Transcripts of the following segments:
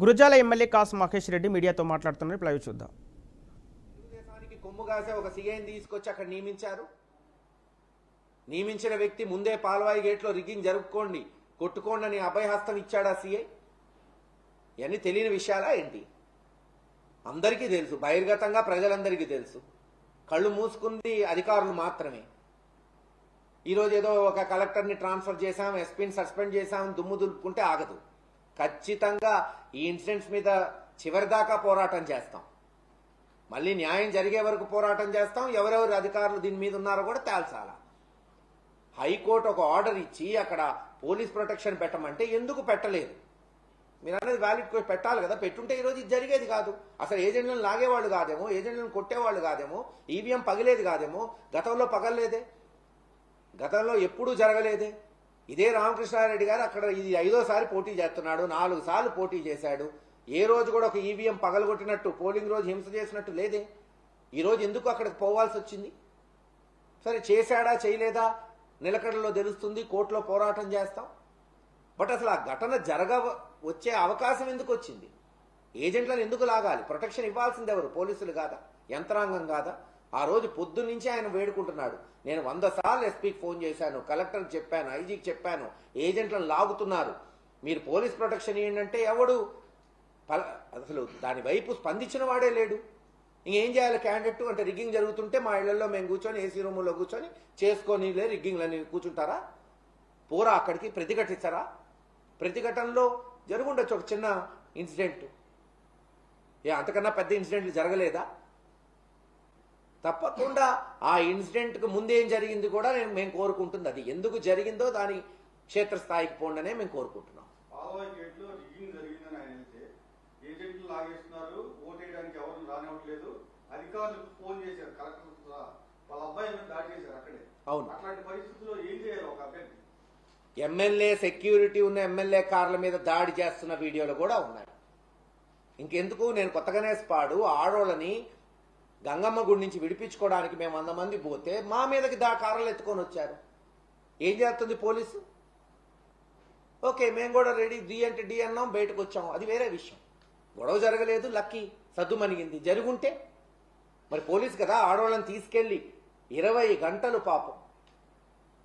Gurazala MLA కాసు మహేష్ రెడ్డి మీడియాతో మాట్లాడుతున్నారు. Live చూద్దాం. దేశానికి కొమ్ముగాసే ఒక సీఐని తీసుకొచ్చి అక్కడ నియమించారు. నియమించిన వ్యక్తి ముందే పాల్వాయి గేట్లో రిగ్గింగ్ జరుపుకోండి, కొట్టుకోండి అని అభయహస్తం ఇచ్చాడా సీఐ? ఇవన్నీ తెలియని విషయాలా ఏంటి? అందరికీ తెలుసు, బహిర్గతంగా ప్రజలందరికీ తెలుసు. కళ్ళు మూసుకుంది అధికారులు మాత్రమే. ఈరోజు ఏదో ఒక కలెక్టర్ని ట్రాన్స్ఫర్ చేశాం, ఎస్పీని సస్పెండ్ చేశాం, దుమ్ము దులుపుకుంటే ఆగదు. ఖచ్చితంగా ఈ ఇన్సిడెంట్స్ మీద చివరిదాకా పోరాటం చేస్తాం. మళ్ళీ న్యాయం జరిగే వరకు పోరాటం చేస్తాం. ఎవరెవరు అధికారులు దీని మీద ఉన్నారో కూడా తేల్చాలా. హైకోర్టు ఒక ఆర్డర్ ఇచ్చి అక్కడ పోలీస్ ప్రొటెక్షన్ పెట్టమంటే ఎందుకు పెట్టలేదు? మీరు అనేది వ్యాలిడ్ పెట్టాలి కదా. పెట్టుంటే ఈరోజు ఇది జరిగేది కాదు. అసలు ఏజెంట్లను లాగేవాళ్ళు కాదేమో, ఏజెంట్లను కొట్టేవాళ్ళు కాదేమో, ఈవీఎం పగిలేది కాదేమో. గతంలో పగలలేదే, గతంలో ఎప్పుడూ జరగలేదే. ఇదే రామకృష్ణారెడ్డి గారు అక్కడ ఇది 5వ సారి పోటీ చేస్తున్నాడు, 4 సార్లు పోటీ చేశాడు. ఏ రోజు కూడా ఒక ఈవీఎం పగలగొట్టినట్టు, పోలింగ్ రోజు హింస చేసినట్టు లేదే. ఈరోజు ఎందుకు అక్కడికి పోవాల్సి వచ్చింది? సరే, చేశాడా చేయలేదా నిలకడలో తెలుస్తుంది, కోర్టులో పోరాటం చేస్తాం. బట్ అసలు ఆ ఘటన వచ్చే అవకాశం ఎందుకు వచ్చింది? ఏజెంట్లను ఎందుకు లాగాలి? ప్రొటెక్షన్ ఇవ్వాల్సింది ఎవరు? పోలీసులు కాదా? యంత్రాంగం కాదా? ఆ రోజు పొద్దున్నుంచి ఆయన వేడుకుంటున్నాడు. నేను 100 సార్లు ఎస్పీకి ఫోన్ చేశాను, కలెక్టర్కి చెప్పాను, ఐజీకి చెప్పాను, ఏజెంట్లను లాగుతున్నారు, మీరు పోలీస్ ప్రొటెక్షన్ ఏంటంటే ఎవడు అసలు దాని వైపు స్పందించిన వాడే లేడు. ఇంకేం చేయాలి క్యాండిడేట్ అంటే? రిగ్గింగ్ జరుగుతుంటే మా ఇళ్లలో మేము కూర్చొని ఏసీ రూముల్లో కూర్చొని చేసుకొని రిగ్గింగ్లని కూర్చుంటారా? పోరా అక్కడికి, ప్రతిఘటిస్తారా? ప్రతిఘటనలో జరుగుండొచ్చు ఒక చిన్న ఇన్సిడెంట్. అంతకన్నా పెద్ద ఇన్సిడెంట్లు జరగలేదా? తప్పకుండా ఆ ఇన్సిడెంట్కి ముందేం జరిగింది కూడా మేము కోరుకుంటుంది. అది ఎందుకు జరిగిందో దాని క్షేత్రస్థాయికి పోండనే మేము కోరుకుంటున్నాం. అవును, ఎమ్మెల్యే సెక్యూరిటీ ఉన్న ఎమ్మెల్యే కార్ల మీద దాడి చేస్తున్న వీడియోలు కూడా ఉన్నాయి. ఇంకెందుకు, నేను కొత్తగానే స్పాడు ఆడోళ్ళని గంగమ్మ గుడి నుంచి విడిపించుకోవడానికి మేము 100 మంది పోతే మా మీదకి కార్లు ఎత్తుకొని వచ్చారు. ఏం చేస్తుంది పోలీసు? ఓకే, మేము కూడా రెడీ, డి అంటే డి అన్నాం, బయటకు వచ్చాము, అది వేరే విషయం. గొడవ జరగలేదు, లక్కీ సద్దుమణిగింది. జరుగుంటే మరి పోలీసు కదా ఆడవాళ్ళని తీసుకెళ్లి 20 గంటలు పాపం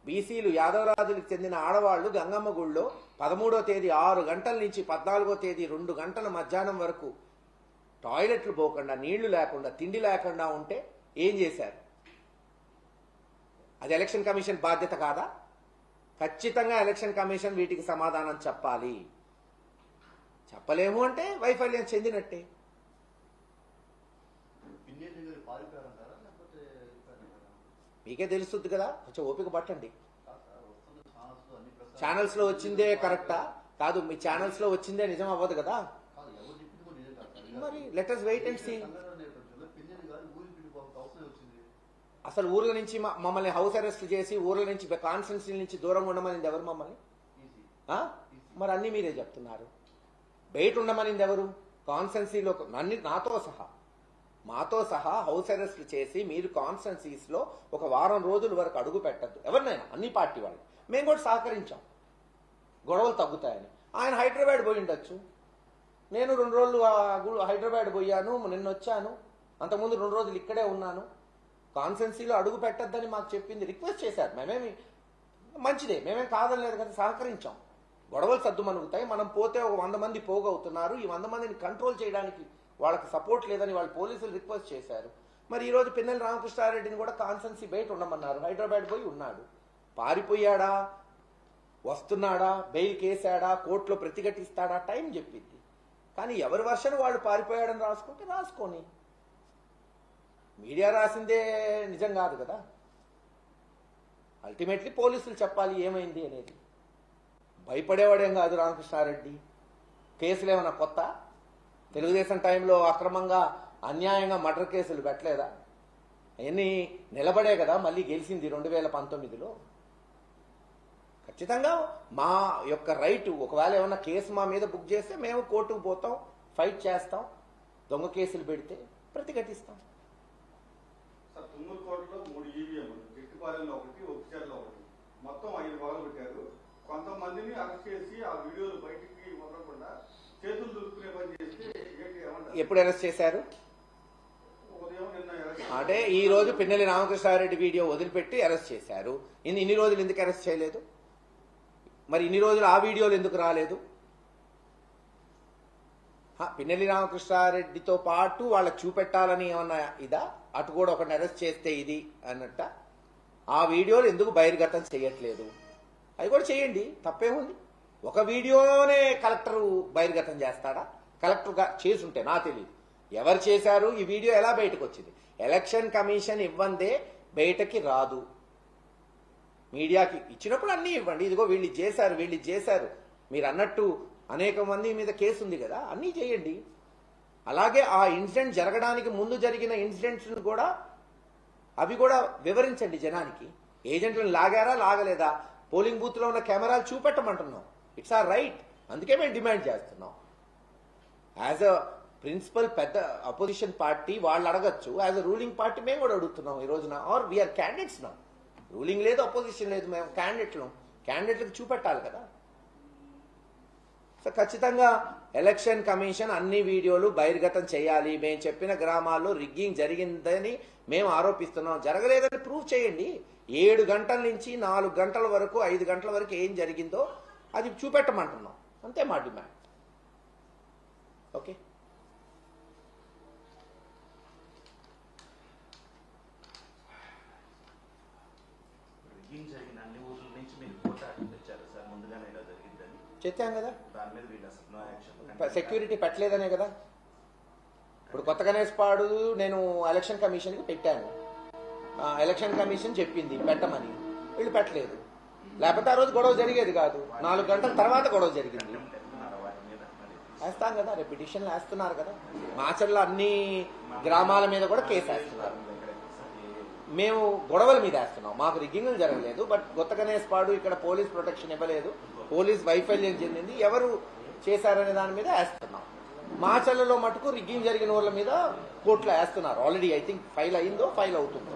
బీసీలు యాదవరాజులకు చెందిన ఆడవాళ్లు గంగమ్మ గుడిలో 13వ తేదీ 6 గంటల నుంచి 14వ తేదీ 2 గంటల మధ్యాహ్నం వరకు టాయిలెట్లు పోకుండా, నీళ్లు లేకుండా, తిండి లేకుండా ఉంటే ఏం చేశారు? అది ఎలక్షన్ కమిషన్ బాధ్యత కాదా? ఖచ్చితంగా ఎలక్షన్ కమిషన్ వీటికి సమాధానం చెప్పాలి. చెప్పలేము అంటే వైఫల్యం చెందినట్టే. మీకే తెలుస్తుంది కదా, కొంచెం ఓపిక పట్టండి. ఛానల్స్ లో వచ్చిందే కరెక్టా కాదు? మీ ఛానల్స్ లో వచ్చిందే నిజం అవ్వదు కదా. మరి let us wait and see. అసలు ఊర్ల నుంచి మమ్మల్ని హౌస్ అరెస్ట్ చేసి ఊర్ల నుంచి కాన్స్టిట్యున్సీ నుంచి దూరంగా ఉండమనింది ఎవరు మమ్మల్ని? మరి అన్ని మీరే చెప్తున్నారు. బయట ఉండమనింది ఎవరు? కాన్స్టిట్యున్సీలో మాతో సహా హౌస్ అరెస్ట్ చేసి మీరు కాన్స్టిట్యున్సీస్ లో ఒక వారం రోజుల వరకు అడుగు పెట్టద్దు ఎవరినైనా, అన్ని పార్టీ వాళ్ళు. మేము కూడా సహకరించాం గొడవలు తగ్గుతాయని. ఆయన హైదరాబాద్ పోయి ఉండొచ్చు, నేను 2 రోజులు హైదరాబాద్ పోయాను, నిన్న వచ్చాను, అంతకుముందు 2 రోజులు ఇక్కడే ఉన్నాను. కాన్స్టిట్యున్సీలో అడుగు పెట్టద్దని మాకు చెప్పింది, రిక్వెస్ట్ చేశారు. మేమేమి మంచిదే, మేమేం కాదనలేదు కదా, సహకరించాం. గొడవలు సర్దుమనుగుతాయి. మనం పోతే ఒక 100 మంది పోగవుతున్నారు, ఈ 100 మందిని కంట్రోల్ చేయడానికి వాళ్ళకి సపోర్ట్ లేదని వాళ్ళు పోలీసులు రిక్వెస్ట్ చేశారు. మరి ఈరోజు పిన్నెల రామకృష్ణారెడ్డిని కూడా కాన్స్టిట్యున్సీ బయట ఉండమన్నారు, హైదరాబాద్ పోయి ఉన్నాడు. పారిపోయాడా, వస్తున్నాడా, బెయిల్ కేసాడా, కోర్టులో ప్రతిఘటిస్తాడా, టైం చెప్పింది. కానీ ఎవరి వర్షన్ వాళ్ళు పారిపోయాడని రాసుకుంటే రాసుకొని, మీడియా రాసిందే నిజం కాదు కదా. అల్టిమేట్లీ పోలీసులు చెప్పాలి ఏమైంది అనేది. భయపడేవాడేం కాదు రామకృష్ణారెడ్డి. కేసులు ఏమన్నా కొత్త? తెలుగుదేశం టైంలో అక్రమంగా అన్యాయంగా మర్డర్ కేసులు పెట్టలేదా? అవన్నీ నిలబడే కదా మళ్ళీ గెలిచింది 2019లో. ఖచ్చితంగా మా యొక్క రైట్, ఒకవేళ ఏమన్నా కేసు మా మీద బుక్ చేస్తే మేము కోర్టుకు పోతాం, ఫైట్ చేస్తాం. దొంగ కేసులు పెడితే ప్రతిఘటిస్తాం. తుమ్మూరుకోటలో 3 ఈవీఎంలు, జట్టిపాలెంలో 1, ఒక్కిచెర్లో 1, మొత్తం 5 పగలు పెట్టారు. కొంతమందిని అరెస్ట్ చేసి ఆ వీడియోలు బయటికి వదలకుండా చేతులు దులుపుకునే పని ఎప్పుడు అరెస్ట్ చేశారు? ఉదయం నిన్న అరెస్ట్ అంటే ఈ రోజు పిన్నెల్లి రామకృష్ణారెడ్డి వీడియో వదిలిపెట్టి అరెస్ట్ చేశారు. ఇన్ని రోజులు ఎందుకు అరెస్ట్ చేయలేదు? మరి ఇన్ని రోజులు ఆ వీడియోలు ఎందుకు రాలేదు? పిన్నెల్లి రామకృష్ణారెడ్డితో పాటు వాళ్ళకి చూపెట్టాలని ఏమన్నా ఇదా? అటు కూడా ఒకరిని అరెస్ట్ చేస్తే ఇది అన్నట్ట. ఆ వీడియోలు ఎందుకు బహిర్గతం చేయట్లేదు? అది కూడా చేయండి, తప్పేముంది. ఒక వీడియోనే కలెక్టర్ బహిర్గతం చేస్తాడా? కలెక్టర్గా చేసుంటే నా తెలియదు ఎవరు చేశారు. ఈ వీడియో ఎలా బయటకు వచ్చింది? ఎలక్షన్ కమిషన్ ఇవ్వందే బయటకి రాదు. మీడియాకి ఇచ్చినప్పుడు అన్నీ ఇవ్వండి. ఇదిగో వీళ్ళు చేశారు మీరు అన్నట్టు అనేక మంది మీద కేసు ఉంది కదా, అన్నీ చేయండి. అలాగే ఆ ఇన్సిడెంట్ జరగడానికి ముందు జరిగిన ఇన్సిడెంట్స్ కూడా అవి కూడా వివరించండి జనానికి. ఏజెంట్లను లాగారా లాగలేదా? పోలింగ్ బూత్ లో ఉన్న కెమెరాలు చూపెట్టమంటున్నాం. It's are right. అందుకే మేము డిమాండ్ చేస్తున్నాం. యాజ్ అ ప్రిన్సిపల్ పెద్ద అపోజిషన్ పార్టీ వాళ్ళు అడగచ్చు, యాజ్ అ రూలింగ్ పార్టీ మేము కూడా అడుగుతున్నాం ఈ రోజున. ఆర్ వీఆర్ క్యాండిడేట్స్ నా. రూలింగ్ లేదు, అపోజిషన్ లేదు, మేము క్యాండిడేట్లకు చూపెట్టాలి కదా. సో ఖచ్చితంగా ఎలక్షన్ కమిషన్ అన్ని వీడియోలు బహిర్గతం చేయాలి. మేము చెప్పిన గ్రామాల్లో రిగ్గింగ్ జరిగిందని మేము ఆరోపిస్తున్నాం. జరగలేదని ప్రూవ్ చేయండి. 7 గంటల నుంచి 4 గంటల వరకు 5 గంటల వరకు ఏం జరిగిందో అది చూపెట్టమంటున్నాం. అంతే మా డిమాండ్. ఓకే. జరిగిన అన్ని ఊర్ల నుంచి మీరు ఫోటో తెచ్చారు సార్, ముందుగానే ఇలా జరిగిందని చెప్పాం కదా. దాని మీద వీళ్ళు అసలు నో యాక్షన్. సెక్యూరిటీ పెట్టలేదనే కదా. ఇప్పుడు కొత్త గణేష్పాడు నేను ఎలక్షన్ కమిషన్కి పెట్టాను. ఎలక్షన్ కమిషన్ చెప్పింది పెట్టమని, వీళ్ళు పెట్టలేదు. లేకపోతే ఆ రోజు గొడవ జరిగేది కాదు. 4 గంటల తర్వాత గొడవ జరిగింది. వేస్తాం కదా, రేపు పిటిషన్లు వేస్తున్నారు కదా. మాచర్ల అన్ని గ్రామాల మీద కూడా కేసు వేస్తున్నారు. మేము గొడవల మీద వేస్తున్నాం. మాకు రిగ్గింగ్లు జరగలేదు. బట్ కొత్త గణేష్పాడు ఇక్కడ పోలీస్ ప్రొటెక్షన్ ఇవ్వలేదు, పోలీస్ వైఫల్యం చెందింది, ఎవరు చేశారనే దాని మీద వేస్తున్నాం. మాచర్లలో మటుకు రిగ్గింగ్ జరిగిన వాళ్ళ మీద కోర్టులో వేస్తున్నారు. ఆల్రెడీ ఐ థింక్ ఫైల్ అయిందో ఫైల్ అవుతుందో.